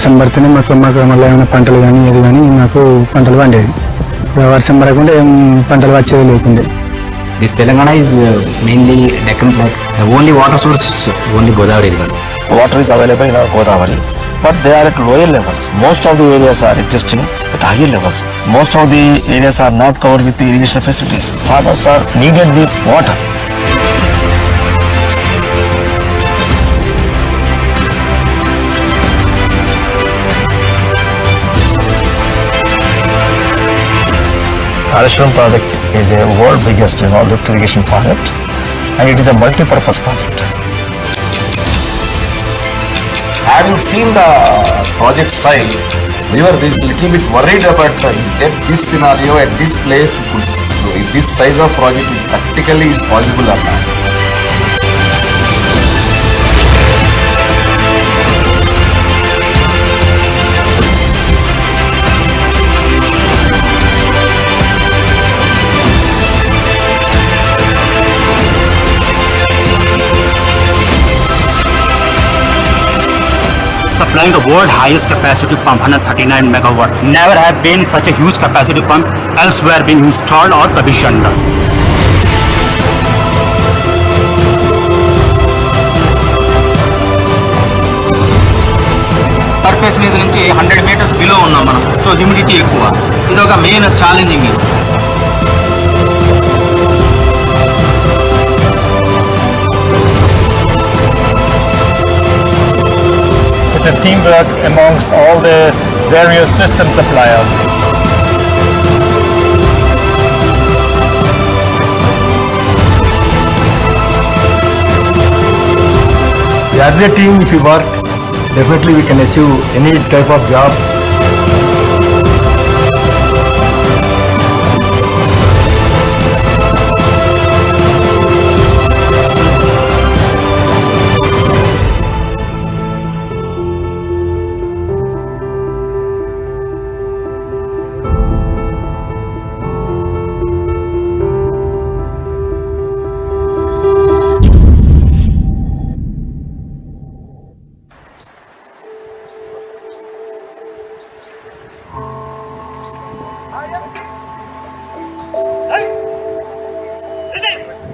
వర్షం పడితేనే మాకు మళ్ళీ ఏమైనా పంటలు కానీ ఏది కానీ మాకు పంటలు పండేది. వర్షం పడకుండా ఏం పంటలు వచ్చేది లేకుండే. This Telangana is mainly Deccan Plateau. The only water source is only Godavari river. Water is available in our Godavari, but they are at lower levels. Most of the areas are existing at higher levels. Most of the areas are not covered with the irrigation facilities. Farmers are needed the water. Kaleswaram Project is a world biggest lift irrigation project, and it is a multi-purpose project. Having seen the project site, we were a little bit worried about this scenario at this place. If this size of project is practically possible or not. Supplying the world highest capacity pump 139 megawatt. Never have been such a huge capacity pump elsewhere been installed or commissioned. Surface మీద నుంచి 100 meters below ఉన్నాం మనం. So humidity ఎక్కువ. ఇది ఒక main challenging. It's a teamwork amongst all the various system suppliers. As a team, if you work, definitely we can achieve any type of job.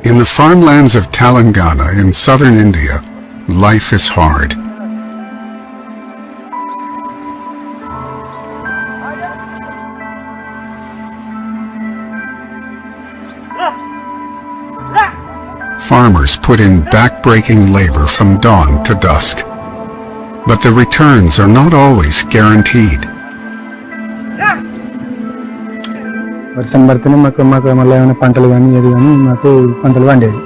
In the farmlands of Telangana in southern India, life is hard. Farmers put in back-breaking labor from dawn to dusk, but the returns are not always guaranteed. వర్షం పడితేనే మాకు మళ్ళీ ఏమైనా పంటలు కానీ ఏది కానీ మాకు పంటలు పండేది.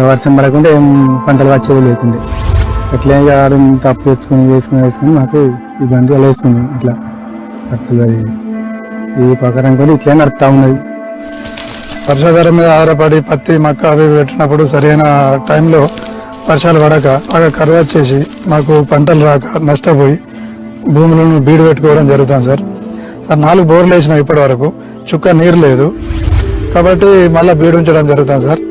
వర్షం పడకుండా ఏం పంటలు వచ్చేది లేకుండే. అట్లా ఆడని తప్పు వేసుకుని మాకు ఇబ్బంది అలా వేసుకుంది. ఇట్లా ఖర్చులు అది ఈ ప్రకారం కూడా ఇట్లా నడుస్తూ ఉన్నది. వర్షాధారం మీద ఆధారపడి పత్తి మక్క అవి పెట్టినప్పుడు సరైన టైంలో వర్షాలు పడక బాగా కరువు వచ్చేసి మాకు పంటలు రాక నష్టపోయి భూములను బీడు పెట్టుకోవడం జరుగుతుంది సార్. 4 బోర్లు వేసినాం ఇప్పటి వరకు, చుక్క నీరు లేదు కాబట్టి మళ్ళీ బీడు ఉంచడం జరుగుతుంది sir.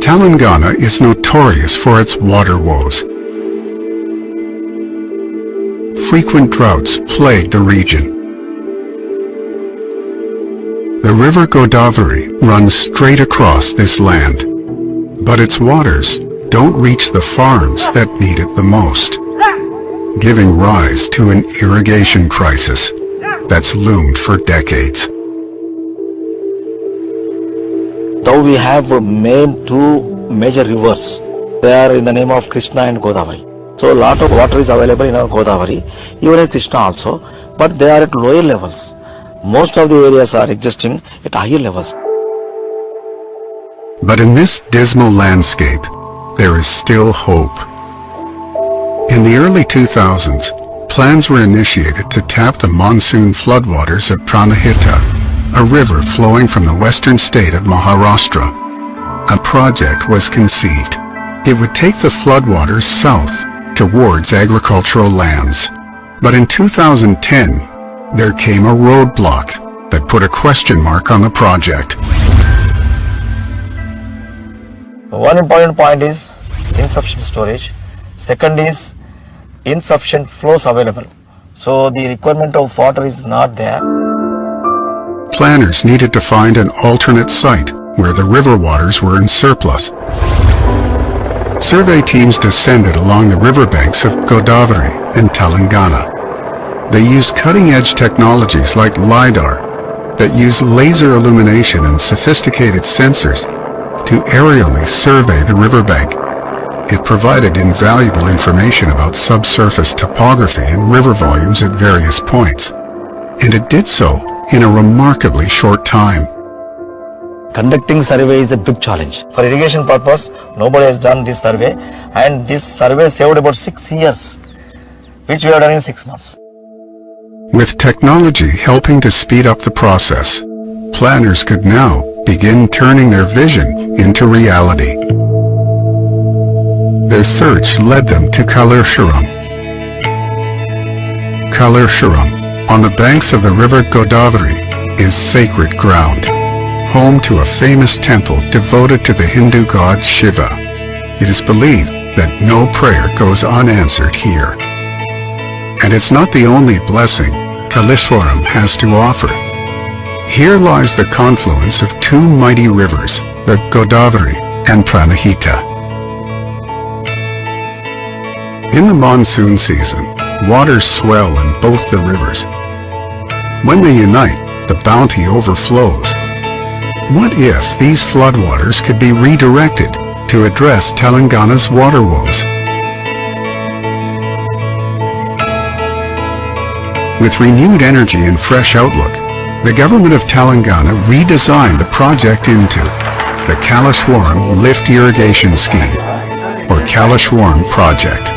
Telangana is notorious for its water woes. Frequent droughts plague the region. The river Godavari runs straight across this land, but its waters don't reach the farms that need it the most, giving rise to an irrigation crisis that's loomed for decades. Though we have main 2 major rivers, they are in the name of Krishna and Godavari. So a lot of water is available in our Godavari, even in Krishna also, but they are at lower levels. Most of the areas are existing at higher levels. But in this dismal landscape, there is still hope. In the early 2000s, plans were initiated to tap the monsoon floodwaters of Pranahita, a river flowing from the western state of Maharashtra. A project was conceived. It would take the floodwaters south towards agricultural lands. But in 2010, there came a roadblock that put a question mark on the project. One important point is insufficient storage. Second is insufficient flows available. So the requirement of water is not there. Planners needed to find an alternate site where the river waters were in surplus. Survey teams descended along the riverbanks of Godavari and Telangana. They used cutting-edge technologies like LiDAR that use laser illumination and sophisticated sensors to aerially survey the riverbank. It provided invaluable information about subsurface topography and river volumes at various points, and it did so in a remarkably short time. Conducting survey is a big challenge. For irrigation purpose, nobody has done this survey, and this survey saved about 6 years, which we have done in 6 months. With technology helping to speed up the process, planners could now begin turning their vision into reality. Their search led them to Kaleswaram. Kaleswaram, on the banks of the river Godavari, is sacred ground, home to a famous temple devoted to the Hindu god Shiva. It is believed that no prayer goes unanswered here. And it's not the only blessing Kaleswaram has to offer. Here lies the confluence of two mighty rivers, the Godavari and Pranahita. In the monsoon season, waters swell in both the rivers. When they unite, the bounty overflows. What if these floodwaters could be redirected to address Telangana's water woes? With renewed energy and fresh outlook, the government of Telangana redesigned the project into the Kaleswaram Lift Irrigation Scheme, or Kaleswaram Project.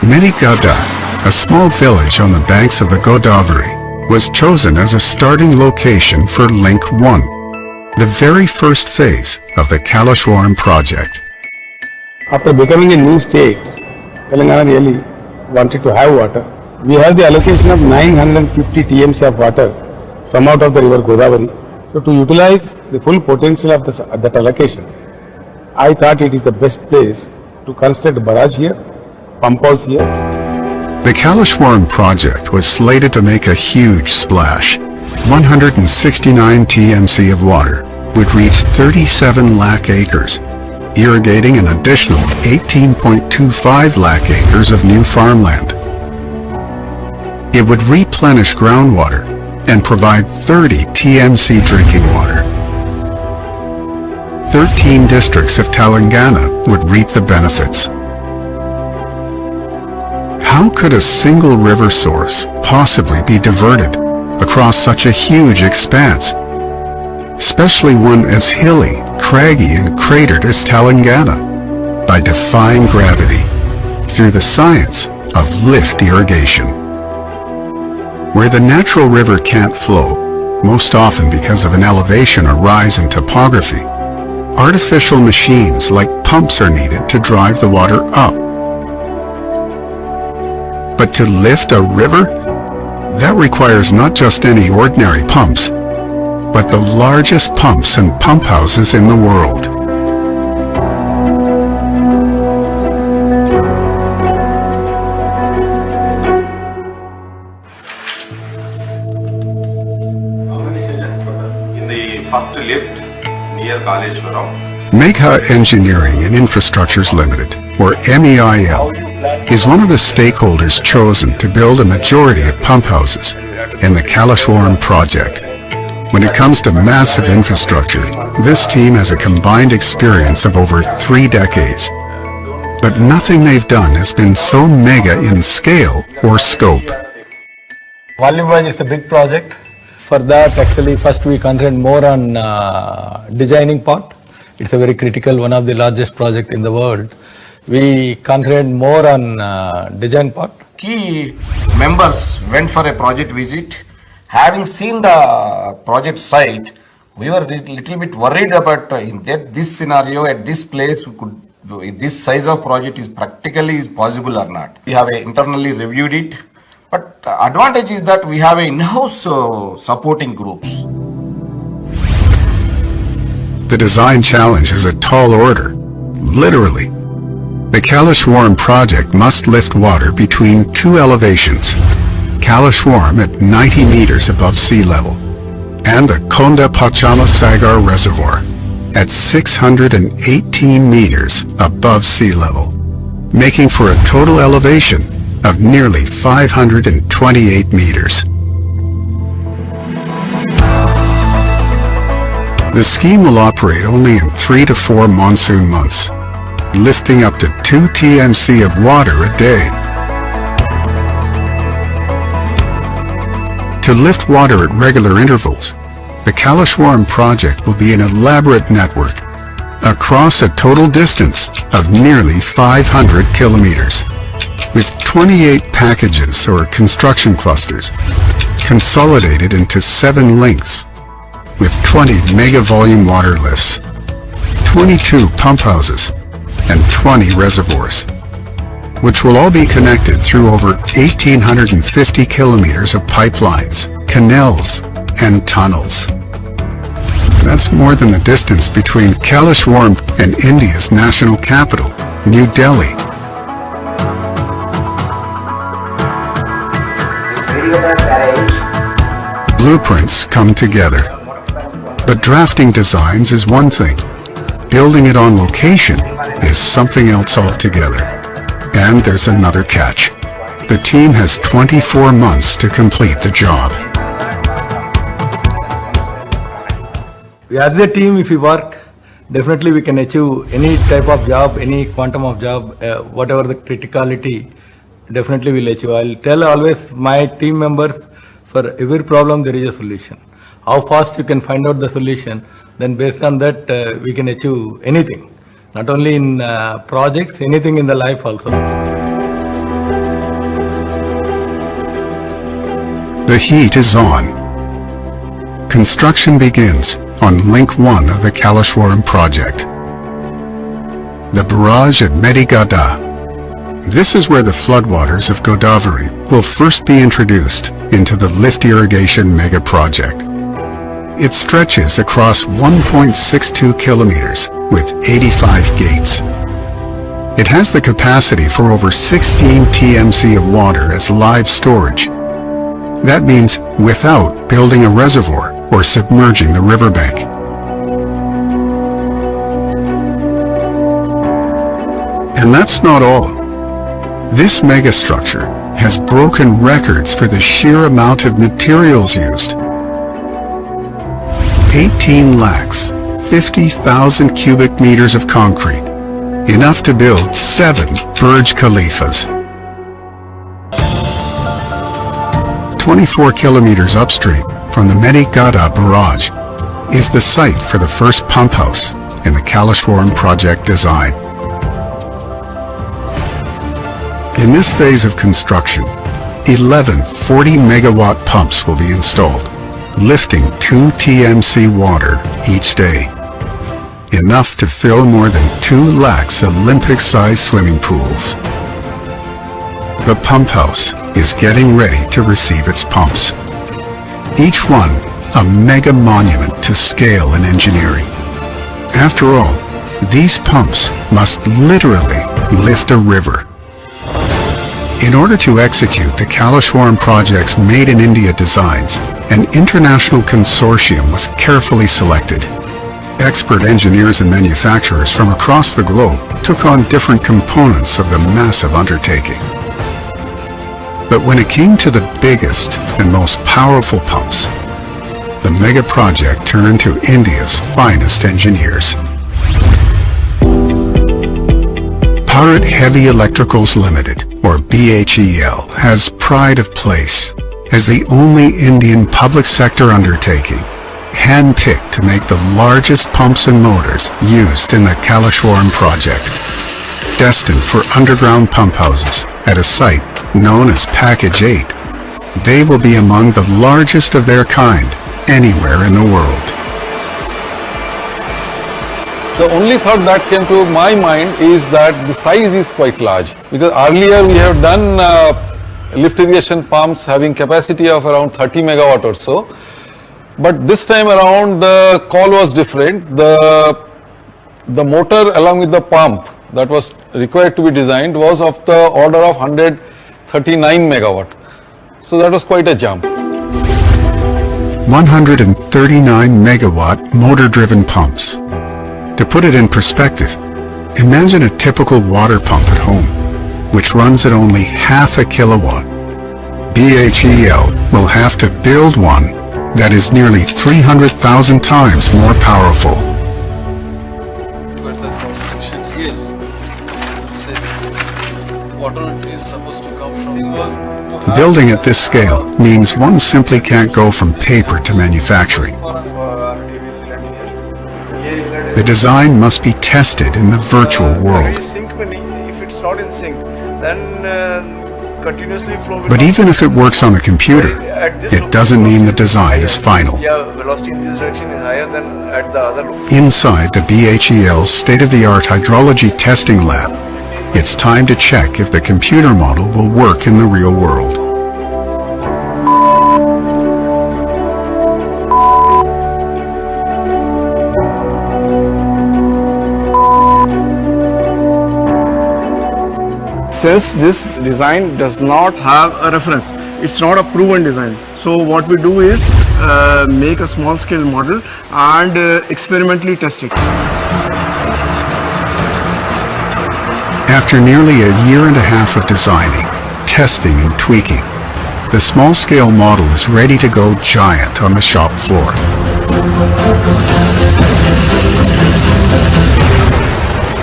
Megha, a small village on the banks of the Godavari, was chosen as a starting location for Link 1, the very first phase of the Kaleswaram project. After becoming a new state, Telangana really wanted to have water. We have the allocation of 950 TMC of water from out of the river Godavari. So to utilize the full potential of that allocation, I thought it is the best place to construct Balaji here, pump house here. The Kaleswaram project was slated to make a huge splash. 169 TMC of water would reach 37 lakh acres, irrigating an additional 18.25 lakh acres of new farmland. It would replenish groundwater and provide 30 TMC drinking water. 13 districts of Telangana would reap the benefits. How could a single river source possibly be diverted across such a huge expanse, especially one as hilly, craggy, and cratered as Telangana? By defying gravity through the science of lift irrigation. Where the natural river can't flow, most often because of an elevation or rise in topography, artificial machines like pumps are needed to drive the water up. But to lift a river, that requires not just any ordinary pumps, but the largest pumps and pump houses in the world. In the first lift near Kaleswaram, Megha Engineering and Infrastructures Limited, or MEIL, is one of the stakeholders chosen to build a majority of pump houses in the Kaleswaram project. When it comes to massive infrastructure, this team has a combined experience of over 3 decades. But nothing they've done has been so mega in scale or scope. Volume-wise, it's a big project. For that, actually, first we concentrate more on designing part. It's a very critical, one of the largest project in the world. We concentrate more on design part. key members went for a project visit. Having seen the project site, we were a little bit worried about in that this scenario at this place, we could, this size of project is practically is possible or not. We have internally reviewed it, but the advantage is that we have in-house supporting groups. The design challenge is a tall order, literally. The Kaleswaram Project must lift water between two elevations, Kaleswaram at 90 meters above sea level, and the Konda Pachama Sagar Reservoir at 618 meters above sea level, making for a total elevation of nearly 528 meters. The scheme will operate only in 3 to 4 monsoon months, lifting up to 2 TMC of water a day. To lift water at regular intervals, the Kaleswaram Project will be an elaborate network across a total distance of nearly 500 kilometers, with 28 packages or construction clusters consolidated into 7 links, with 20 mega volume water lifts, 22 pump houses, and 20 reservoirs, which will all be connected through over 1,850 kilometers of pipelines, canals, and tunnels. That's more than the distance between Kaleswaram and India's national capital, New Delhi. Blueprints come together. But drafting designs is one thing. Building it on location is something else altogether. And there's another catch. The team has 24 months to complete the job. As a team, if we work, definitely we can achieve any type of job, any quantum of job, whatever the criticality, definitely we'll achieve. I'll tell always my team members, for every problem there is a solution. How fast you can find out the solution, then based on that we can achieve anything. Not only in projects, anything in the life also. The heat is on. Construction begins on Link 1 of the Kaleswaram Project. The barrage at Megha. This is where the floodwaters of Godavari will first be introduced into the lift irrigation mega project. It stretches across 1.62 kilometers with 85 gates. It has the capacity for over 16 TMC of water as live storage. That means without building a reservoir or submerging the riverbank. And that's not all. This megastructure has broken records for the sheer amount of materials used. 18,50,000 cubic meters of concrete, enough to build 7 Burj Khalifas. 24 kilometers upstream from the Megha barrage is the site for the first pump house in the Kaleswaram Project design. In this phase of construction, 11 40-megawatt pumps will be installed, lifting 2 TMC water each day, enough to fill more than 2 lakhs Olympic-sized swimming pools. The pump house is getting ready to receive its pumps, each one a mega monument to scale and engineering. After all, these pumps must literally lift a river. In order to execute the Kaleswaram Project's Made in India designs, an international consortium was carefully selected. Expert engineers and manufacturers from across the globe took on different components of the massive undertaking. But when it came to the biggest and most powerful pumps, the mega project turned to India's finest engineers. Bharat Heavy Electricals Limited, or BHEL, has pride of place as the only Indian public sector undertaking hand-picked to make the largest pumps and motors used in the Kaleswaram project, destined for underground pump houses at a site known as Package 8. They will be among the largest of their kind anywhere in the world. The only thought that came to my mind is that the size is quite large, because earlier we have done lift irrigation pumps having capacity of around 30 megawatt or so, but this time around the call was different. The motor along with the pump that was required to be designed was of the order of 139 megawatt. So that was quite a jump. 139 megawatt motor-driven pumps. To put it in perspective, imagine a typical water pump at home, which runs at only half a kilowatt. BHEL will have to build one that is nearly 300,000 times more powerful. But the cross section here, water is supposed to come from. Building at this scale means one simply can't go from paper to manufacturing. The design must be tested in the virtual world. If it's not in sync, then continuously flow will But even if it works on a computer, it doesn't mean the design is final. Yeah, velocity in this direction is higher than at the other location. Inside the BHEL's state-of-the-art hydrology testing lab, it's time to check if the computer model will work in the real world. Since this design does not have a reference, it's not a proven design. So what we do is make a small scale model and experimentally test it. After nearly a year and a half of designing, testing and tweaking, the small-scale model is ready to go giant on the shop floor.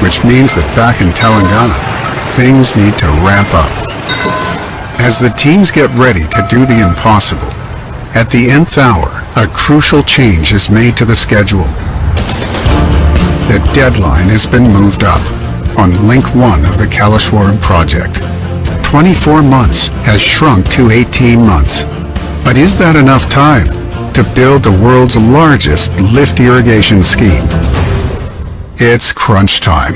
Which means that back in Telangana, things need to ramp up. As the teams get ready to do the impossible, at the nth hour, a crucial change is made to the schedule. The deadline has been moved up on Link 1 of the Kaleswaram Project. 24 months has shrunk to 18 months. But is that enough time to build the world's largest lift irrigation scheme? It's crunch time.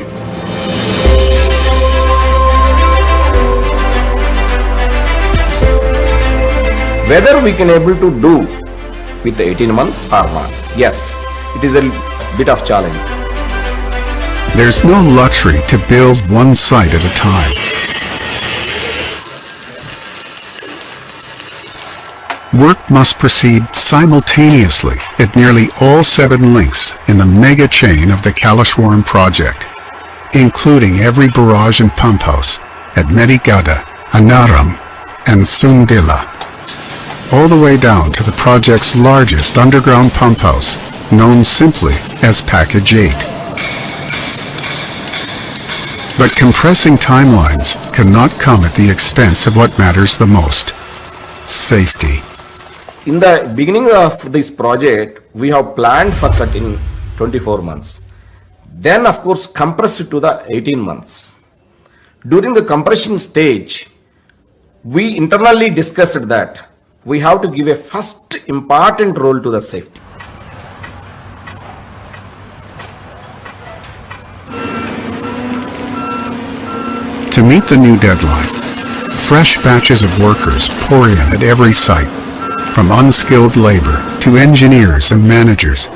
Whether we can able to do with 18 months or not, yes, it is a bit of challenge. There's no luxury to build one site at a time. Work must proceed simultaneously at nearly all 7 links in the mega chain of the Kaleswaram Project, including every barrage and pump house at Megha, Anaram, and Sundila, all the way down to the project's largest underground pump house, known simply as Package 8. But compressing timelines cannot come at the expense of what matters the most: safety. In the beginning of this project, we have planned for certain 24 months. Then, of course, compressed to the 18 months. During the compression stage, we internally discussed that we have to give a first important role to the safety. To meet the new deadline, fresh batches of workers pour in at every site, from unskilled labor to engineers and managers.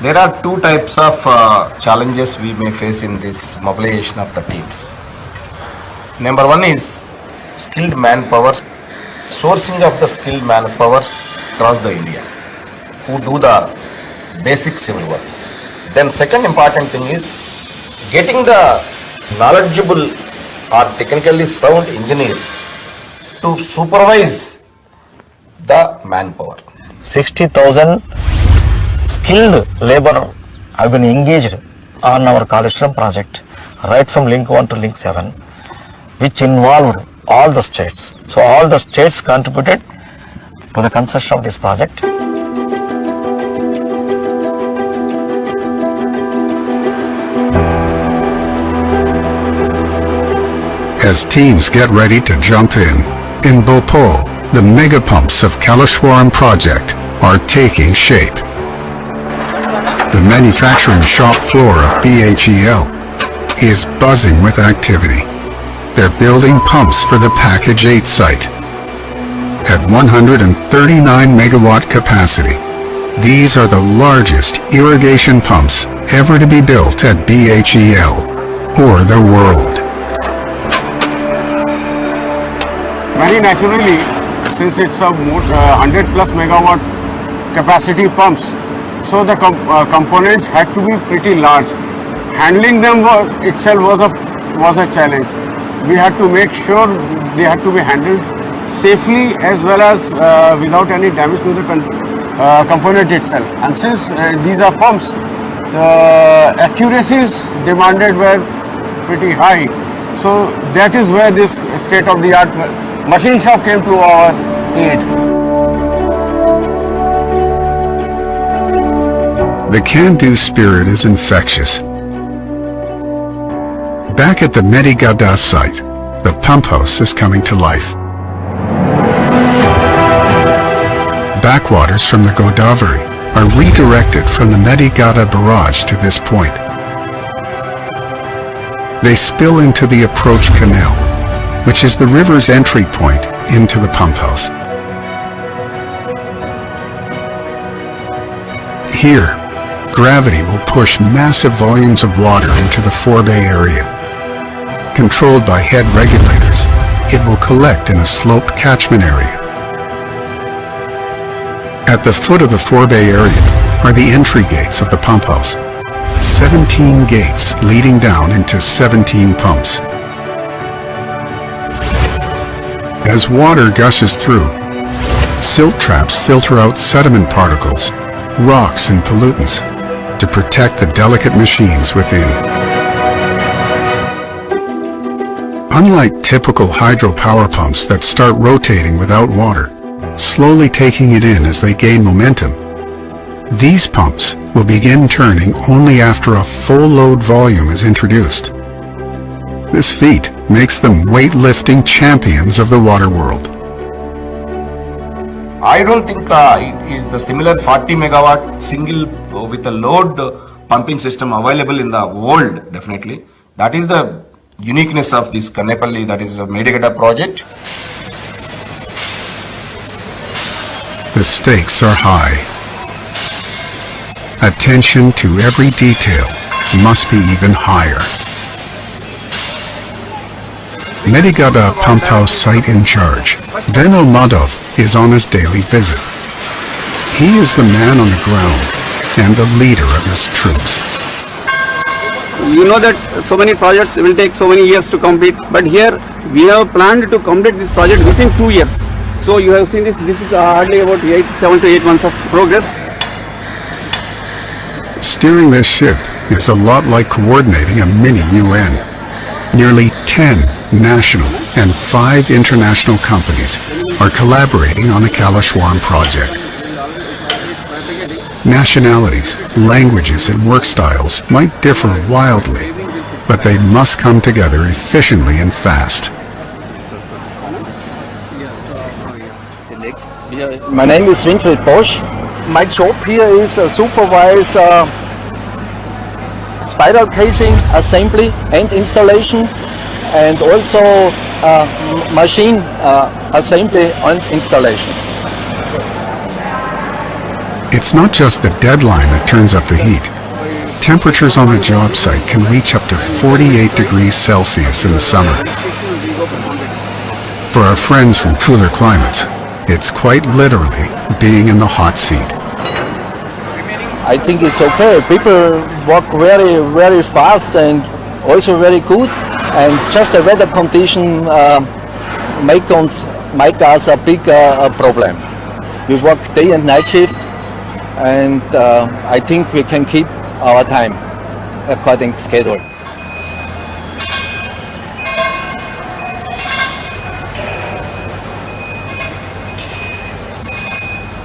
There are 2 types of challenges we may face in this mobilization of the teams. Number 1 is skilled manpower, sourcing of the skilled manpower across the India who do the basic civil works. Then second important thing is getting the knowledgeable or technically sound engineers to supervise the manpower. 60,000 skilled labor have been engaged on our Kaleswaram project, right from link 1 to link 7, which involved all the states. So all the states contributed to the construction of this project. As teams get ready to jump in Bhopal, the mega pumps of Kaleswaram Project are taking shape. The manufacturing shop floor of BHEL is buzzing with activity. They're building pumps for the Package 8 site. At 139 megawatt capacity, these are the largest irrigation pumps ever to be built at BHEL or the world. Very naturally, since it's a 100 plus megawatt capacity pumps, so the components had to be pretty large. Handling them itself was a challenge. We had to make sure they had to be handled safely as well as without any damage to the component itself. And since these are pumps, the accuracies demanded were pretty high. So that is where this state-of-the-art machine shop came to our aid. The can-do spirit is infectious. Back at the Megha site, the pump house is coming to life. Backwaters from the Godavari are redirected from the Megha barrage to this point. They spill into the approach canal, which is the river's entry point into the pump house. Here, gravity will push massive volumes of water into the forebay area. Controlled by head regulators, it will collect in a sloped catchment area. At the foot of the forebay area are the entry gates of the pump house. 17 gates leading down into 17 pumps. As water gushes through, silt traps filter out sediment particles, rocks and pollutants to protect the delicate machines within. Unlike typical hydropower pumps that start rotating without water, slowly taking it in as they gain momentum, these pumps will begin turning only after a full load volume is introduced. This feat makes them weightlifting champions of the water world. I don't think it is the similar 40 megawatt single with a load pumping system available in the world, definitely. That is the uniqueness of this Kannepalli, that is a Megha project. The stakes are high. Attention to every detail must be even higher. Megha pump house site in charge, Veno Madhav, is on his daily visit. He is the man on the ground and the leader of his troops. You know that so many projects will take so many years to complete, but here we have planned to complete this project within 2 years. So you have seen this is hardly about 7 to 8 months of progress. Steering this ship is a lot like coordinating a mini UN. Nearly 10 national and 5 international companies are collaborating on the Kaleswaram Project. Nationalities, languages, and work styles might differ wildly, but they must come together efficiently and fast. My name is Winfried Bosch. My job here is supervise spiral casing assembly and installation, and also machine assembly and installation. It's not just the deadline that turns up the heat. Temperatures on the job site can reach up to 48 degrees Celsius in the summer. For our friends from cooler climates, it's quite literally being in the hot seat. I think it's okay. People work very, very fast and also very good. And just the weather condition make us a big problem. We work day and night shift, and I think we can keep our time according to schedule.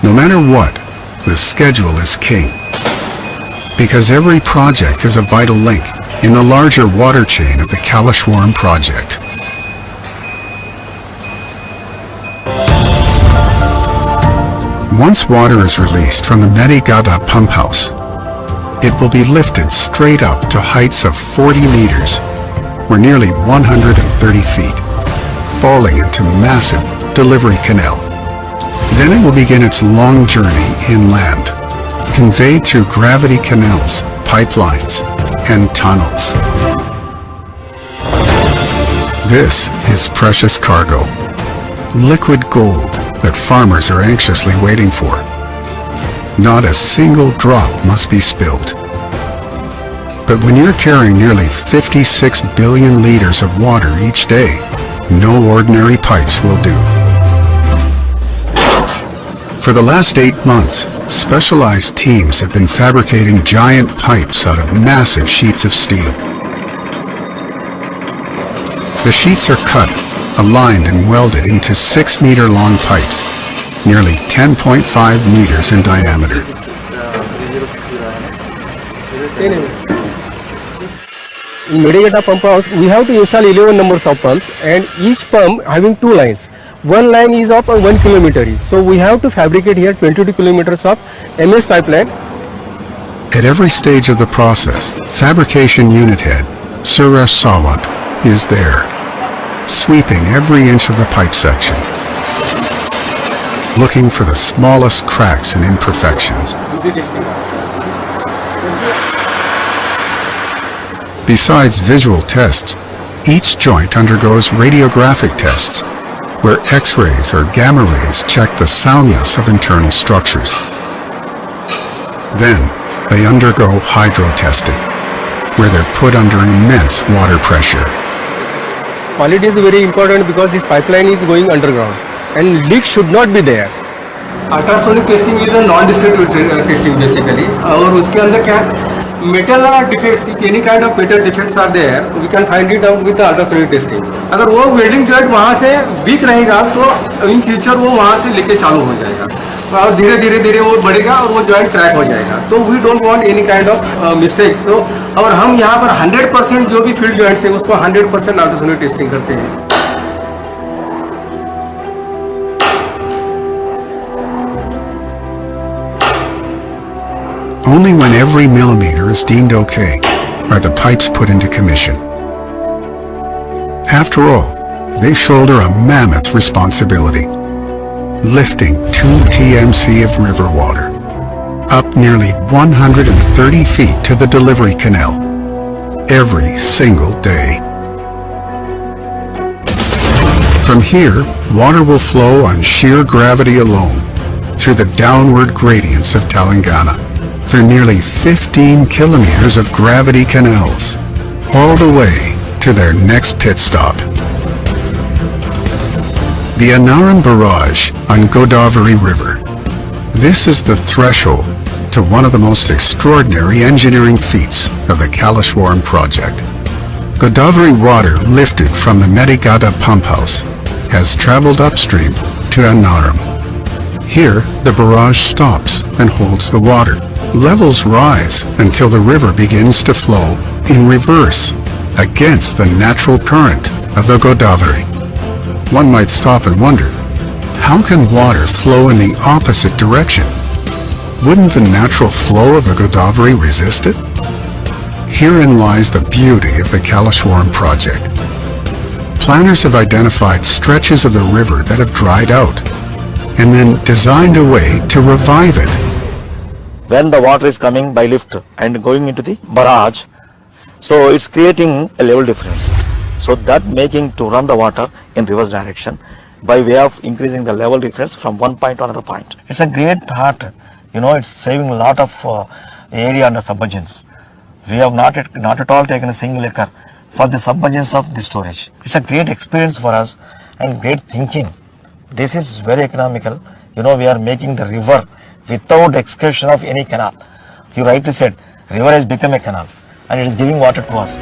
No matter what, the schedule is king. Because every project is a vital link in the larger water chain of the Kaleswaram Project. Once water is released from the Megha pump house, it will be lifted straight up to heights of 40 meters, or nearly 130 feet, falling into massive delivery canal. Then it will begin its long journey inland, conveyed through gravity canals, pipelines and tunnels. This is precious cargo, liquid gold that farmers are anxiously waiting for. Not a single drop must be spilled. But when you're carrying nearly 56 billion liters of water each day, no ordinary pipes will do. For the last 8 months, specialized teams have been fabricating giant pipes out of massive sheets of steel. The sheets are cut, aligned and welded into 6-meter long pipes, nearly 10.5 meters in diameter. In Megha pump house, we have to install 11 numbers of pumps, and each pump having 2 lines. One line is of 1 kilometer. So we have to fabricate here 22 kilometers of MS pipeline. At every stage of the process, fabrication unit head Suresh Sawant is there, sweeping every inch of the pipe section, looking for the smallest cracks and imperfections. Besides visual tests, each joint undergoes radiographic tests, where X-rays or gamma rays check the soundness of internal structures. Then, they undergo hydro testing, where they're put under immense water pressure. Quality is very important because this pipeline is going underground and leak should not be there. Ultrasonic testing is a non-destructive testing basically. और उसके अंदर क्या metal defects, any kind of metal defects are there, we can find it out with the ultrasonic testing. अगर वो welding joint वहाँ से weak रहेगा तो in future वो वहाँ से लीकेज चालू हो जाएगा और धीरे-धीरे वो बढ़ेगा और वो joint crack हो जाएगा. तो we don't want any kind of mistakes. So और हम यहाँ पर 100% जो भी field joints है उसको 100% ultrasonic testing करते हैं. Only when every millimeter is deemed okay are the pipes put into commission. After all, they shoulder a mammoth responsibility, lifting 2 TMC of river water, up nearly 130 feet to the delivery canal, every single day. From here, water will flow on sheer gravity alone through the downward gradients of Telangana, for nearly 15 kilometers of gravity canals, all the way to their next pit stop. The Anaram Barrage on Godavari River. This is the threshold to one of the most extraordinary engineering feats of the Kaleswaram Project. Godavari water lifted from the Megha pump house has traveled upstream to Anaram. Here, the barrage stops and holds the water. Levels rise until the river begins to flow in reverse against the natural current of the Godavari. One might stop and wonder, how can water flow in the opposite direction? Wouldn't the natural flow of the Godavari resist it? Herein lies the beauty of the Kaleswaram Project. Planners have identified stretches of the river that have dried out and then designed a way to revive it. When the water is coming by lift and going into the barrage, so it's creating a level difference. So that making to run the water in reverse direction by way of increasing the level difference from one point to another point. It's a great thought, it's saving a lot of area under submergence. We have not at all taken a single acre for the submergence of the storage. It's a great experience for us and great thinking. This is very economical. We are making the river without excavation of any canal. You rightly said, river has become a canal and it is giving water to us.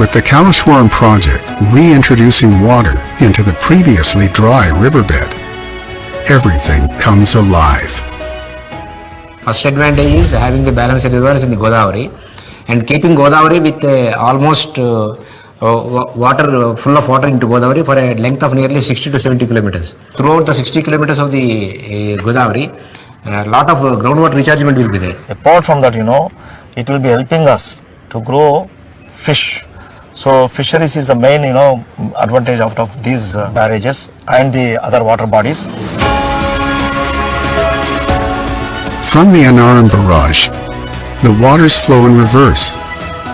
With the Kaleswaram Project reintroducing water into the previously dry riverbed, everything comes alive. First advantage is having the balanced rivers in the Godavari and keeping Godavari with almost water, full of water into Godavari for a length of nearly 60 to 70 kilometers. Throughout the 60 kilometers of the Godavari, a lot of groundwater rechargement will be there. Apart from that, it will be helping us to grow fish. So fisheries is the main, advantage out of these barrages and the other water bodies. From the Anaram Barrage, the waters flow in reverse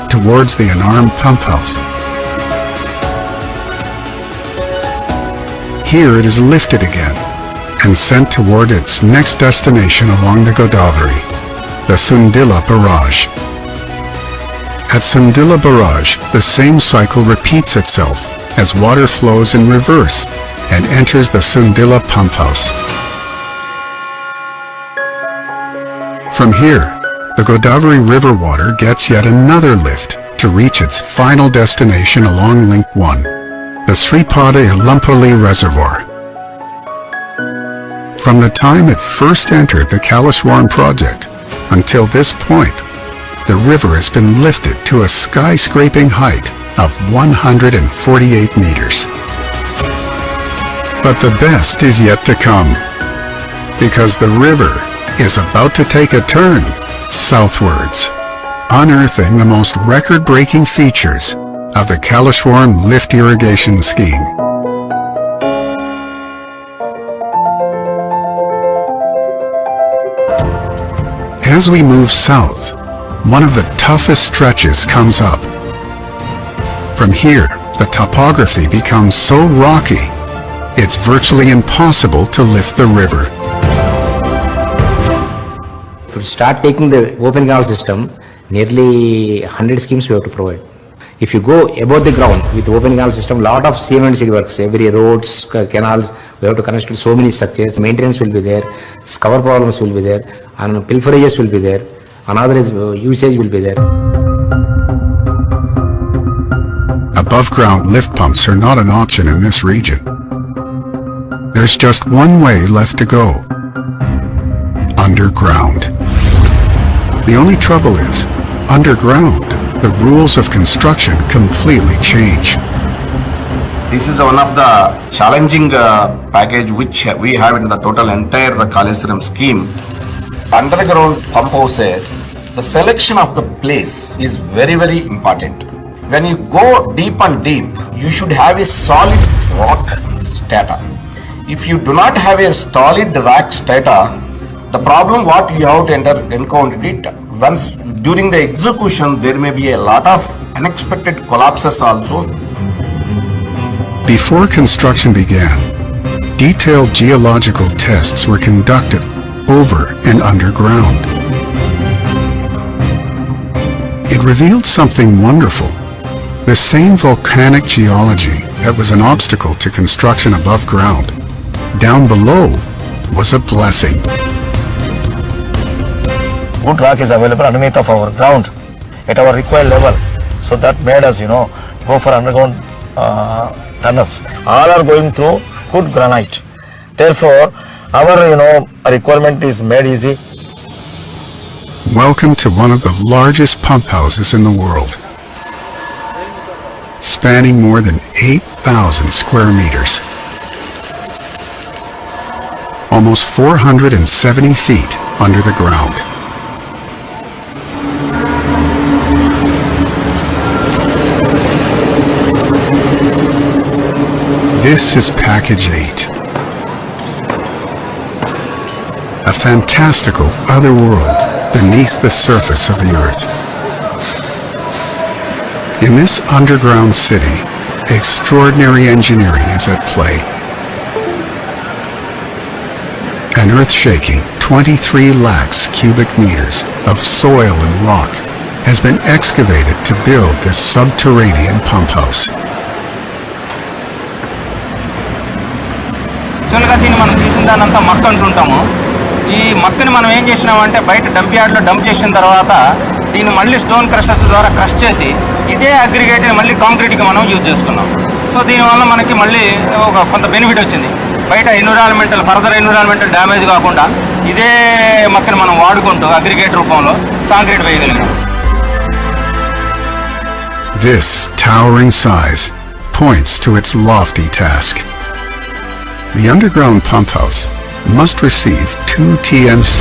towards the unarmed pump house. Here it is lifted again and sent toward its next destination along the Godavari, the Sundilla Barrage. At Sundilla Barrage, the same cycle repeats itself as water flows in reverse and enters the Sundilla pump house. From here, the Godavari river water gets yet another lift to reach its final destination along Link 1, the Sripada Lumpali Reservoir. From the time it first entered the Kaleswaram Project until this point, the river has been lifted to a skyscraping height of 148 meters. But the best is yet to come, because the river is about to take a turn southwards, unearthing the most record-breaking features of the Kaleswaram lift irrigation scheme. As we move south, one of the toughest stretches comes up. From here, the topography becomes so rocky, it's virtually impossible to lift the river. If you start taking the open canal system, nearly 100 schemes we have to provide. If you go above the ground with open canal system, lot of CMNC works, every roads, canals, we have to connect with so many structures, maintenance will be there, cover problems will be there, and pilferages will be there, unauthorized usage will be there. Above ground lift pumps are not an option in this region. There's just one way left to go: underground. The only trouble is, underground, the rules of construction completely change. This is one of the challenging package which we have in the total entire Kaleswaram scheme. Underground pump houses, the selection of the place is very, very important. When you go deep and deep, you should have a solid rock strata. If you do not have a solid rock strata, the problem what you have to encounter it, once during the execution there may be a lot of unexpected collapses also. Before construction began, detailed geological tests were conducted over and underground. It revealed something wonderful. The same volcanic geology that was an obstacle to construction above ground, down below, was a blessing. Good rock is available underneath of our ground at our required level. So that made us, go for underground tunnels. All are going through good granite. Therefore, our, requirement is made easy. Welcome to one of the largest pump houses in the world, spanning more than 8,000 square meters. Almost 470 feet under the ground. This is Package 8. A fantastical other world beneath the surface of the earth. In this underground city, extraordinary engineering is at play. An earth-shaking 23 lakhs cubic meters of soil and rock has been excavated to build this subterranean pump house. యాక్చువల్గా దీన్ని మనం తీసిన దానంతా మక్క అంటుంటాము. ఈ మక్కని మనం ఏం చేసినామంటే బయట డంప్ యార్డ్లో డంప్ చేసిన తర్వాత దీన్ని మళ్ళీ స్టోన్ క్రషర్స్ ద్వారా క్రష్ చేసి ఇదే అగ్రిగేట్ని మళ్ళీ కాంక్రీట్కి మనం యూజ్ చేసుకున్నాం. సో దీనివల్ల మనకి మళ్ళీ కొంత బెనిఫిట్ వచ్చింది. బయట ఫర్దర్ ఎన్విరాన్మెంటల్ డ్యామేజ్ కాకుండా ఇదే మక్కని మనం వాడుకుంటూ అగ్రిగేట్ రూపంలో concrete వేయగలిగాం. This towering size points to its lofty task. The underground pump house must receive 2 TMC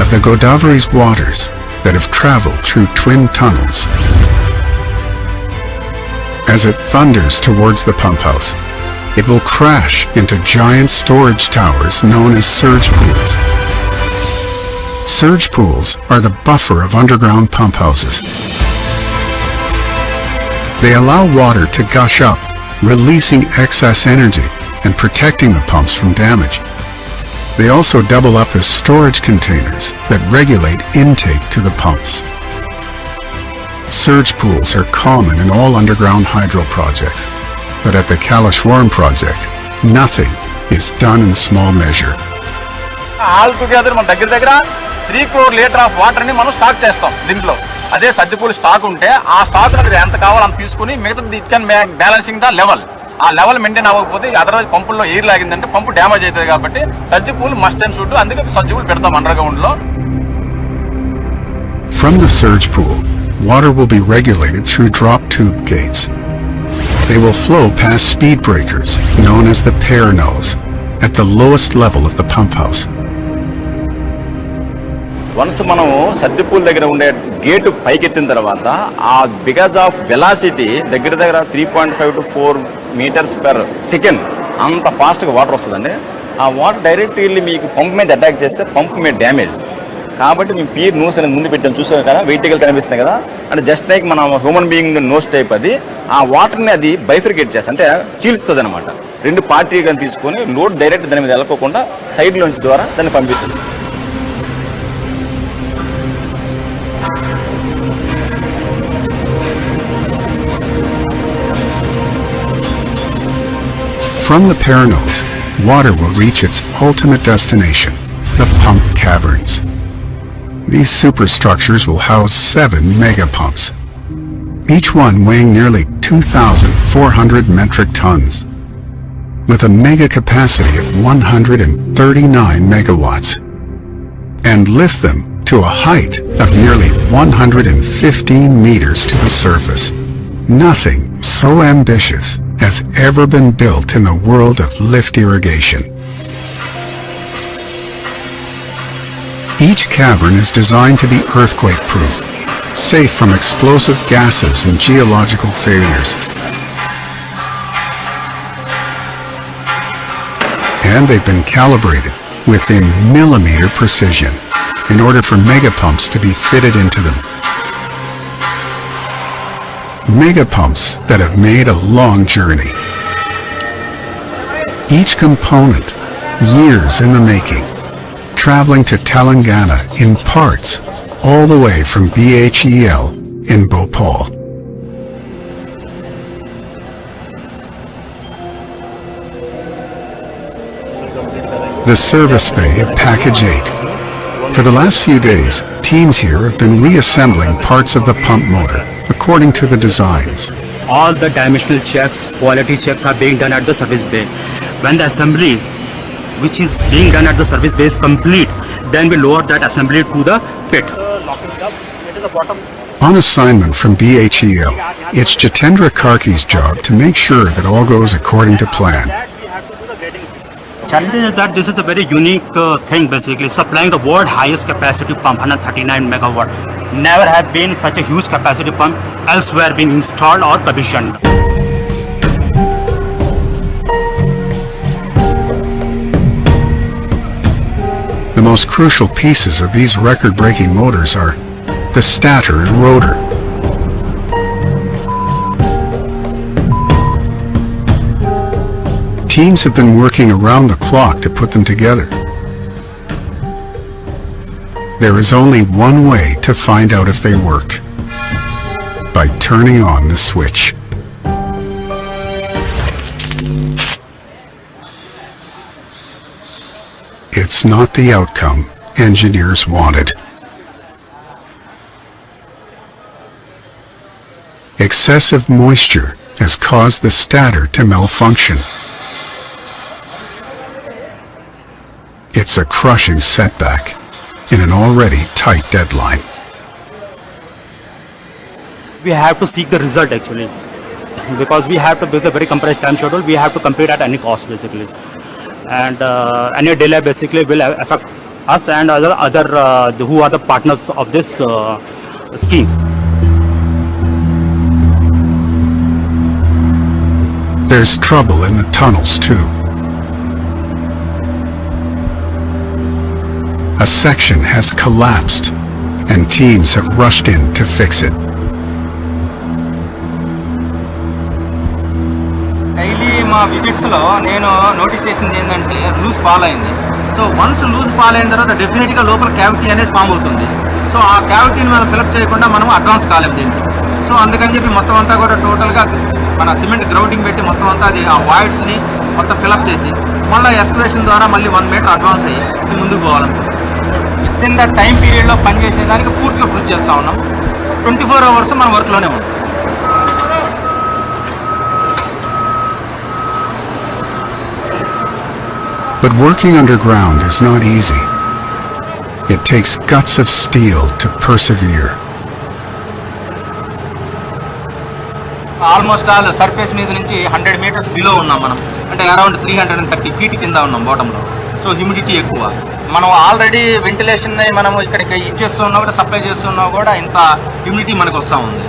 of the Godavari's waters that have traveled through twin tunnels. As it thunders towards the pump house, it will crash into giant storage towers known as surge pools. Surge pools are the buffer of underground pump houses. They allow water to gush up, releasing excess energy and protecting the pumps from damage. They also double up as storage containers that regulate intake to the pumps. Surge pools are common in all underground hydro projects, but at the Kaleswaram Project, nothing is done in small measure. All together మన దగ్గర 3 crore litre of water ని మనం stock చేస్తాం దీంట్లో. అదే surge pool stock ఉంటే ఆ stock దగ్గర ఎంత కావాలో అంత తీసుకుని మిగతా it can balancing the level. ఆ లెవెల్ మెయింటైన్ అవ్వకపోతే అదర్వైజ్ పంపుల్లో ఎయిర్ లాగిందంటే పంపు డ్యామేజ్ అవుతుంది కాబట్టి సర్జిపూల్ మస్ట్ అండ్ షుడ్, అందుకే సర్జిపూల్ పెడతాం అండర్ గ్రౌండ్ లో. From the surge pool, water will be regulated through drop tube gates. They will flow past speed breakers, known as the pair nose, at the lowest level of the pump house. Once మనం surge pool దగ్గర ఉండే gate పైకెత్తిన తర్వాత ఆ because of velocity దగ్గర 3.5 to 4 meters per second అంత ఫాస్ట్గా water వస్తుందండి. ఆ వాటర్ డైరెక్ట్ వెళ్ళి మీకు పంప్ మీద అటాక్ చేస్తే పంప్ మీద డ్యామేజ్ కాబట్టి మేము పీర్ నోస్ అనేది ముందు పెట్టాం, చూసాం కదా, వెయిటికల్ కనిపిస్తుంది కదా, అంటే జస్ట్ లైక్ మన హ్యూమన్ బీయింగ్ నోస్ టైప్. అది ఆ వాటర్ని అది బైఫర్కేట్ చేస్తుంది, అంటే చీల్స్తుంది అనమాట. 2 పార్టీగా తీసుకొని లోడ్ డైరెక్ట్ దాని మీద వెళ్ళకోకుండా సైడ్లోంచి ద్వారా దాన్ని పంపిస్తుంది. From the pair nose, water will reach its ultimate destination, the pump caverns. These superstructures will house 7 mega pumps, each one weighing nearly 2,400 metric tons, with a mega capacity of 139 megawatts, and lift them to a height of nearly 115 meters to the surface. Nothing so ambitious has ever been built in the world of lift irrigation. Each cavern is designed to be earthquake-proof, safe from explosive gases and geological failures. And they've been calibrated within millimeter precision in order for mega pumps to be fitted into them. Mega pumps that have made a long journey. Each component, years in the making, traveling to Telangana in parts all the way from BHEL in Bhopal. The service bay of Package 8. For the last few days, teams here have been reassembling parts of the pump motor according to the designs. All the dimensional checks, quality checks are being done at the service bay. When the assembly which is being done at the service bay is complete, then we lower that assembly to the pit. On assignment from BHEL, it's Jitendra Karki's job to make sure that all goes according to plan. Challenge is that this is a very unique thing, basically supplying the world highest capacity pump, 139 megawatt. Never have been such a huge capacity pump elsewhere being installed or commissioned. The most crucial pieces of these record-breaking motors are the stator and rotor. Teams have been working around the clock to put them together. There is only one way to find out if they work: by turning on the switch. It's not the outcome engineers wanted. Excessive moisture has caused the stator to malfunction. It's a crushing setback in an already tight deadline. We have to seek the result actually, because we have to, with a very compressed time schedule, we have to compete at any cost basically. And any delay basically will affect us and other who are the partners of this scheme. There's trouble in the tunnels too. a section has collapsed and teams have rushed in to fix it. Daily మా విజిట్స్లో నేను notice చేసింది ఏంటంటే loose fall అయింది. So once loose fall అయిన తర్వాత డెఫినెట్గా లోపల cavity అనేది ఫామ్ అవుతుంది. సో ఆ క్యావిటీని మనం ఫిలప్ చేయకుండా మనం అడ్వాన్స్ కాలేము దీనికి. సో అందుకని చెప్పి మొత్తం అంతా కూడా టోటల్గా మన సిమెంట్ గ్రౌటింగ్ పెట్టి మొత్తం అంతా అది ఆ వాయిడ్స్ని మొత్తం ఫిలప్ చేసి మళ్ళీ ఎస్కలేషన్ ద్వారా మళ్ళీ 1 మీటర్ అడ్వాన్స్ అయ్యి ముందుకు పోవాలనుకుంటున్నాం. విత్ ఇన్ ద టైం పీరియడ్లో పనిచేసేదానికి పూర్తిగా కృషి చేస్తూ ఉన్నాం. 24 hours మనం వర్క్లోనే ఉంటాం. But working underground is not easy. It takes guts of steel to persevere. Almost all surface మీద నుంచి 100 meters బిలో ఉన్నాం మనం. అంటే అరౌండ్ 330 feet కింద ఉన్నాం బాటంలో. సో హ్యూమిడిటీ ఎక్కువ. మనం ఆల్రెడీ వెంటిలేషన్ మనం ఇక్కడికి ఇచ్చేస్తున్నా కూడా సప్లై చేస్తున్నా కూడా ఇంత హ్యూమిడిటీ మనకు వస్తూ ఉంది.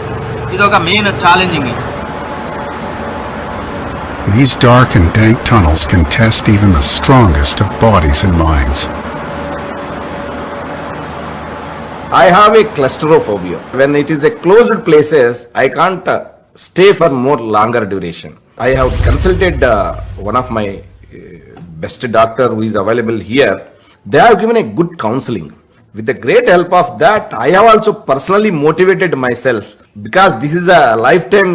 ఇది ఒక main challenging. These dark and dank tunnels can test even the strongest of bodies and minds. I have a claustrophobia. When it is a closed places, I can't stay for more longer duration. I have consulted one of my best doctor who is available here. They have given a good counseling. With the great help of that, I have also personally motivated myself, because this is a lifetime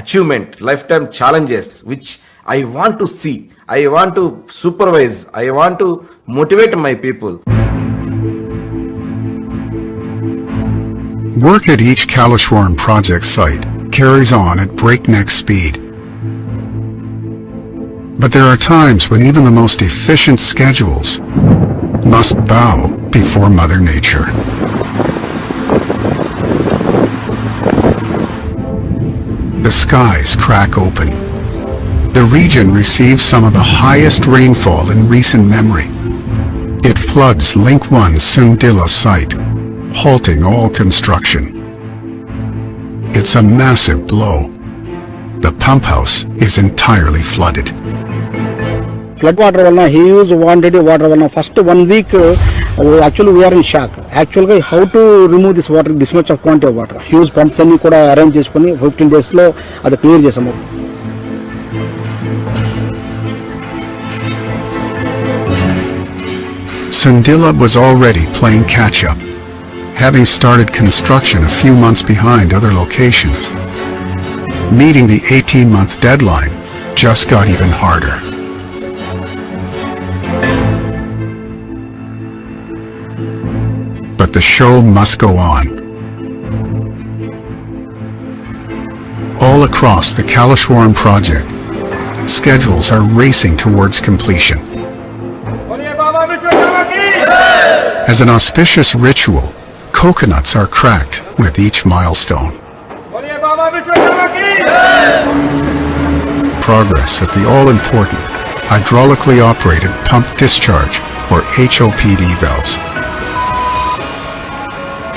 achievement, lifetime challenges which I want to see. I want to supervise. I want to motivate my people. Work at each Kaleswaram Project site carries on at breakneck speed. But there are times when even the most efficient schedules must bow before Mother Nature. The skies crack open. The region receives some of the highest rainfall in recent memory. It floods Link 1's Sundilla site, halting all construction. It's a massive blow. The pump house is entirely flooded. Flood water valna huge quantity water valna first 1 week actually we are in shock. Actually how to remove this water, this much of quantity of water, huge pumps anni kuda arrange cheskoni 15 days lo adu clear chesamu. Sundilla was already playing catch up, having started construction a few months behind other locations. Meeting the 18-month deadline just got even harder. But the show must go on. All across the Kaleswaram Project, schedules are racing towards completion. As an auspicious ritual, coconuts are cracked with each milestone. Progress at the all-important hydraulically operated pump discharge or HOPD valves.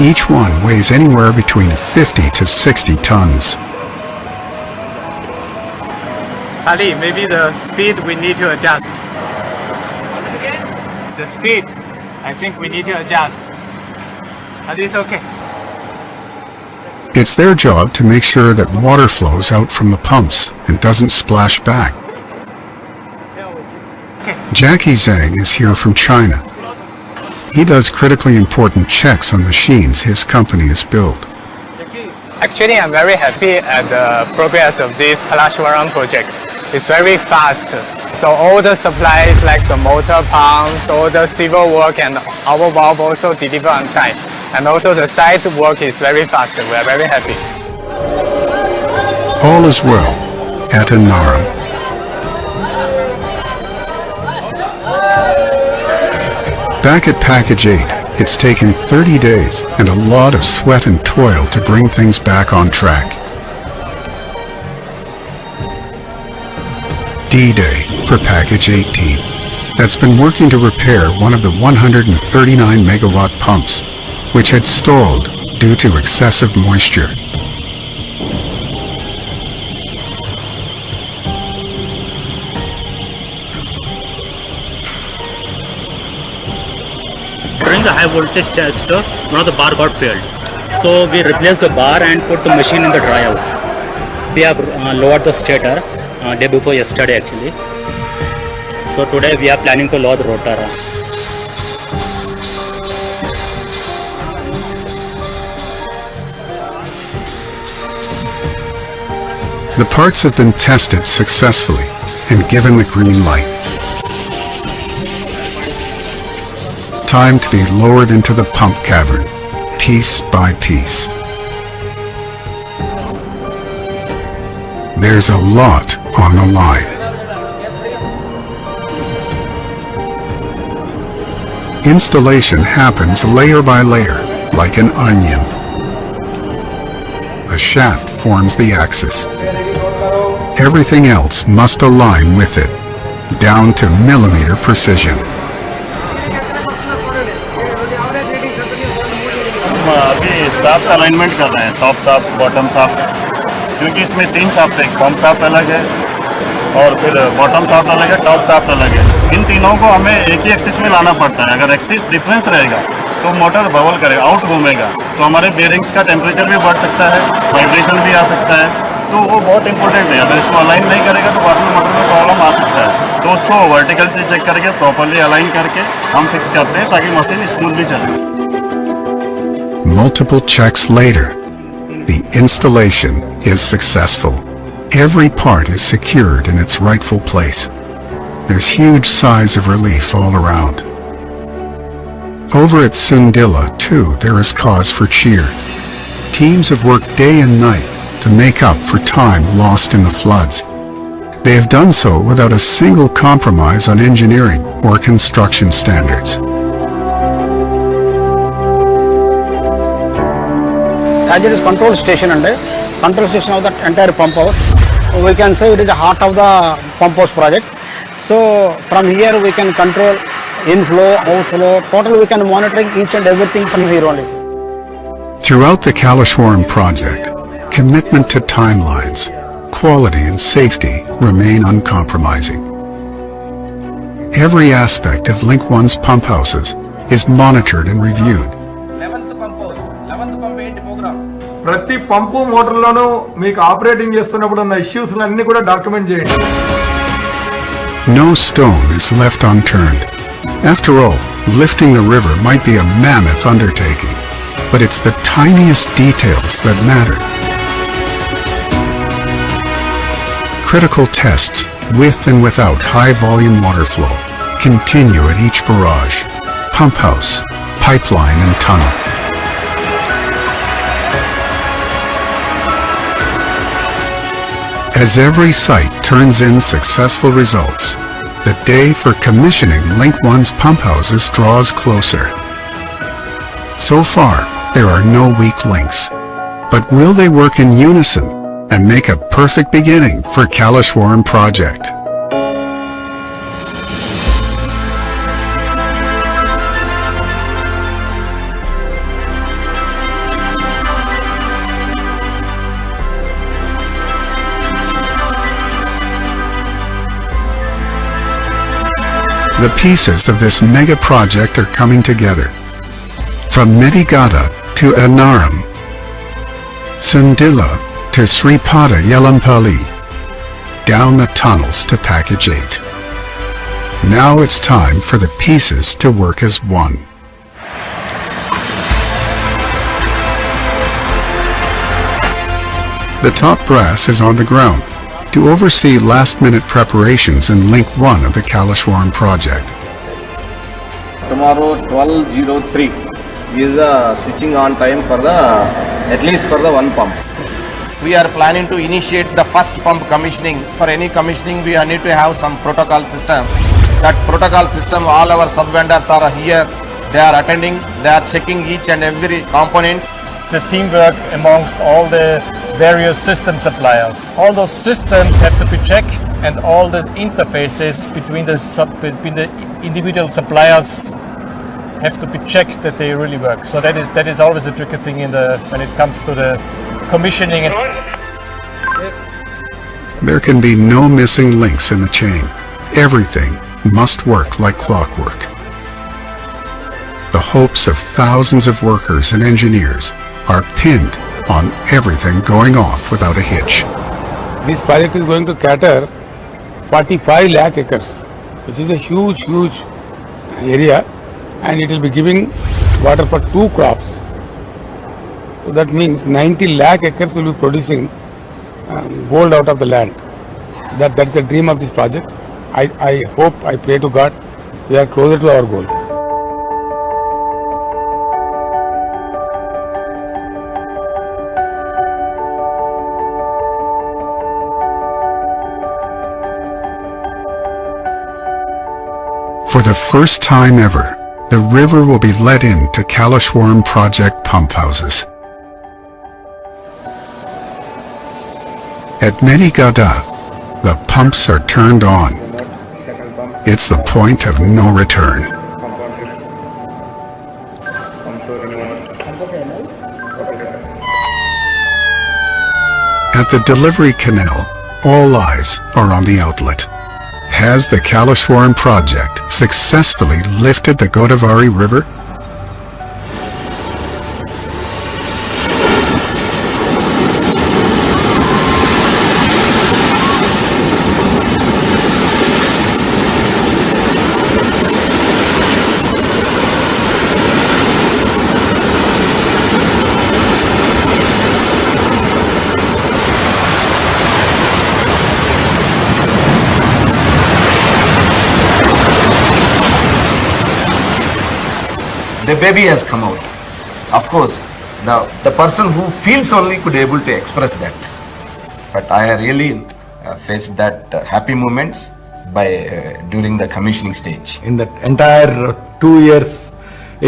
Each one weighs anywhere between 50 to 60 tons. Ali, maybe the speed we need to adjust. The speed, I think we need to adjust. Ali, it's okay. It's their job to make sure that water flows out from the pumps and doesn't splash back. Jackie Zhang is here from China. He does critically important checks on machines his company has built. Actually, I'm very happy at the progress of this Kaleswaram project. It's very fast. So all the supplies like the motor pumps, all the civil work and our valve also deliver on time. And also the site work is very fast. We are very happy. All is well at Anaram. Back at Package 8, it's taken 30 days and a lot of sweat and toil to bring things back on track. D-Day for Package 18, that's been working to repair one of the 139 megawatt pumps, which had stalled due to excessive moisture. high voltage test, one of the bar got failed. So we replaced the bar and put the machine in the dry out. We have lowered the stator day before yesterday actually. So today we are planning to lower the rotor. The parts have been tested successfully and given the green light. Time to be lowered into the pump cavern, piece by piece. There's a lot on the line. Installation happens layer by layer, like an onion. The shaft forms the axis. Everything else must align with it, down to millimeter precision. अभी shaft alignment कर रहे हैं, top shaft, bottom shaft, क्योंकि इसमें 3 shaft है, pump shaft अलग है और फिर बॉटम शाफ्ट अलग है, टॉप शाफ्ट अलग है। इन तीनों को हमें एक ही एक्सिस में लाना पड़ता है। अगर एक्सिस डिफरेंस रहेगा तो मोटर बबल करेगा, आउट घूमेगा, तो हमारे बेयरिंग्स का टेम्परेचर भी बढ़ सकता है, वाइब्रेशन भी आ सकता है, तो वो बहुत इंपॉर्टेंट है। अगर इसको अलाइन नहीं करेगा तो बाद में मोटर में प्रॉब्लम आ सकता है। तो उसको वर्टिकल से चेक करके प्रॉपरली अलाइन करके हम फिक्स करते हैं ताकि मशीन स्मूथली चले। Multiple checks later, the installation is successful. Every part is secured in its rightful place. There's huge sighs of relief all around. Over at Sundilla, too, there is cause for cheer. Teams have worked day and night to make up for time lost in the floods. They have done so without a single compromise on engineering or construction standards. As it is control station of that entire pump house, we can say it is the heart of the pump house project. So from here we can control inflow, outflow, total we can monitoring each and everything from here only. Throughout the Kaleswaram Project, commitment to timelines, quality and safety remain uncompromising. Every aspect of Link 1's pump houses is monitored and reviewed. ప్రతి పంపు మోటార్లోనూ మీకు operating చేస్తున్నప్పుడు ఉన్న issues అన్ని కూడా document చేయండి. No stone is left unturned. After all, lifting the river might be a mammoth undertaking, but it's the tiniest details that matter. Critical tests, with and without high volume water flow, continue at each barrage, pump house, pipeline and tunnel. As every site turns in successful results, the day for commissioning Link 1's pump houses draws closer. So far, there are no weak links. But will they work in unison and make a perfect beginning for Kaleswaram Project? The pieces of this mega project are coming together. From Megha to Anaram, Sundilla to Sripada Yelampalli, down the tunnels to Package 8. Now it's time for the pieces to work as one. The top brass is on the ground to oversee last-minute preparations in Link 1 of the Kaleswaram Project. Tomorrow 12:03 is the switching on time for the, at least for the one pump. We are planning to initiate the first pump commissioning. For any commissioning we need to have some protocol system. That protocol system, all our sub-vendors are here, they are attending, they are checking each and every component. It's a teamwork amongst all the various system suppliers. All those systems have to be checked and all the interfaces between the individual suppliers have to be checked that they really work. So that is always a tricky thing when it comes to the commissioning. There can be no missing links in the chain. Everything must work like clockwork. the hopes of thousands of workers and engineers are pinned on everything going off without a hitch. This project is going to cater 45 lakh acres, which is a huge area, and it will be giving water for 2 crops. So that means 90 lakh acres will be producing gold out of the land. That's the dream of this project. I hope, I pray to God, we are closer to our goal. For the first time ever, the river will be let into Kaleswaram Project pump houses. At Megha, the pumps are turned on. It's the point of no return. At the delivery canal, all eyes are on the outlet. Has the Kaleswaram Project successfully lifted the Godavari River? The baby has come out. Of course, the person who feels only could able to express that. But I really faced that happy moments by during the commissioning stage. In the entire 2 years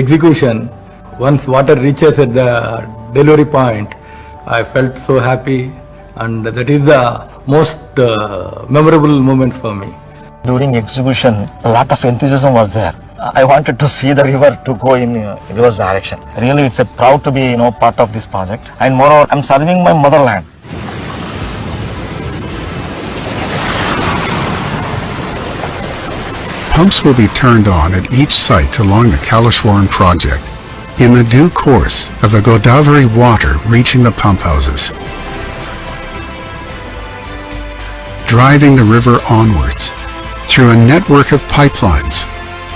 execution, once water reaches at the delivery point, I felt so happy, and that is the most memorable moments for me. During execution, a lot of enthusiasm was there. I wanted to see the river to go in reverse direction. Really, it's a proud to be part of this project. And moreover, I'm serving my motherland. Pumps will be turned on at each site along the Kaleswaram Project in the due course of the Godavari water reaching the pump houses, driving the river onwards through a network of pipelines,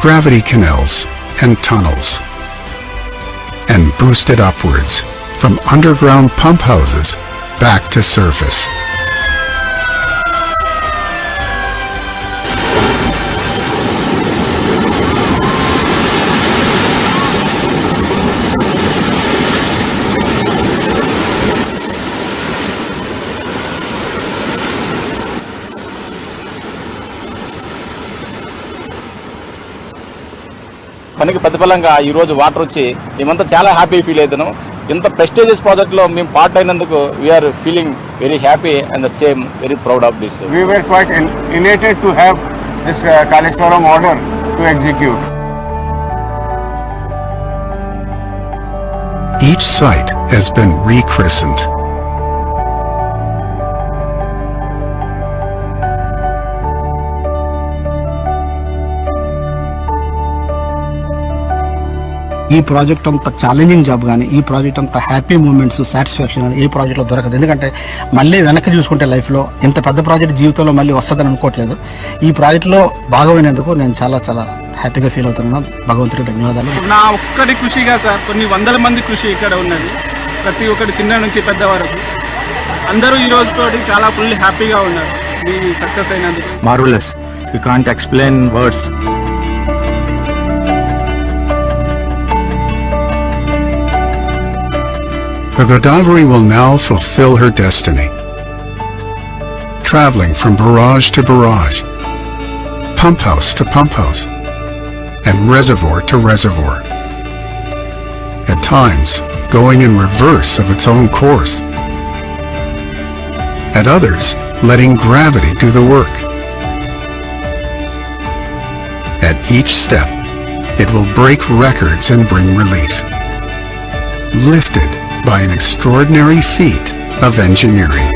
gravity canals, and tunnels, and boosted upwards from underground pump houses back to surface. పనికి ప్రతిఫలంగా ఈ రోజు water వచ్చి మేమంతా చాలా happy feel అవుతున్నాం. ఇంత prestigious project లో మేము పార్ట్ అయినందుకు we're feeling very happy and the same very proud of this. We were quite elated to have this Kaleswaram order to execute. Each site has been rechristened. ఈ project అంత challenging job కానీ ఈ project అంత happy moments satisfaction కానీ ఏ ప్రాజెక్ట్లో దొరకదు. ఎందుకంటే మళ్ళీ వెనక్కి చూసుకుంటే లైఫ్లో ఇంత పెద్ద ప్రాజెక్ట్ జీవితంలో మళ్ళీ వస్తుందని అనుకోవట్లేదు. ఈ ప్రాజెక్ట్లో భాగమైనందుకు నేను చాలా చాలా హ్యాపీగా ఫీల్ అవుతున్నాను. భగవంతుడికి ధన్యవాదాలు. నా ఒక్కడి కృషిగా సార్ కొన్ని వందల మంది కృషి ఇక్కడ ఉన్నది. ప్రతి ఒక్కటి చిన్న నుంచి పెద్ద వరకు అందరూ ఈ రోజుతోటి చాలా ఫుల్ హ్యాపీగా ఉన్నారు మీ సక్సెస్ అయినందుకు. Marvelous. You can't explain words. The Godavari will now fulfill her destiny, traveling from barrage to barrage, pump house to pump house, and reservoir to reservoir, at times going in reverse of its own course, at others letting gravity do the work. At each step, it will break records and bring relief, lifted by an extraordinary feat of engineering.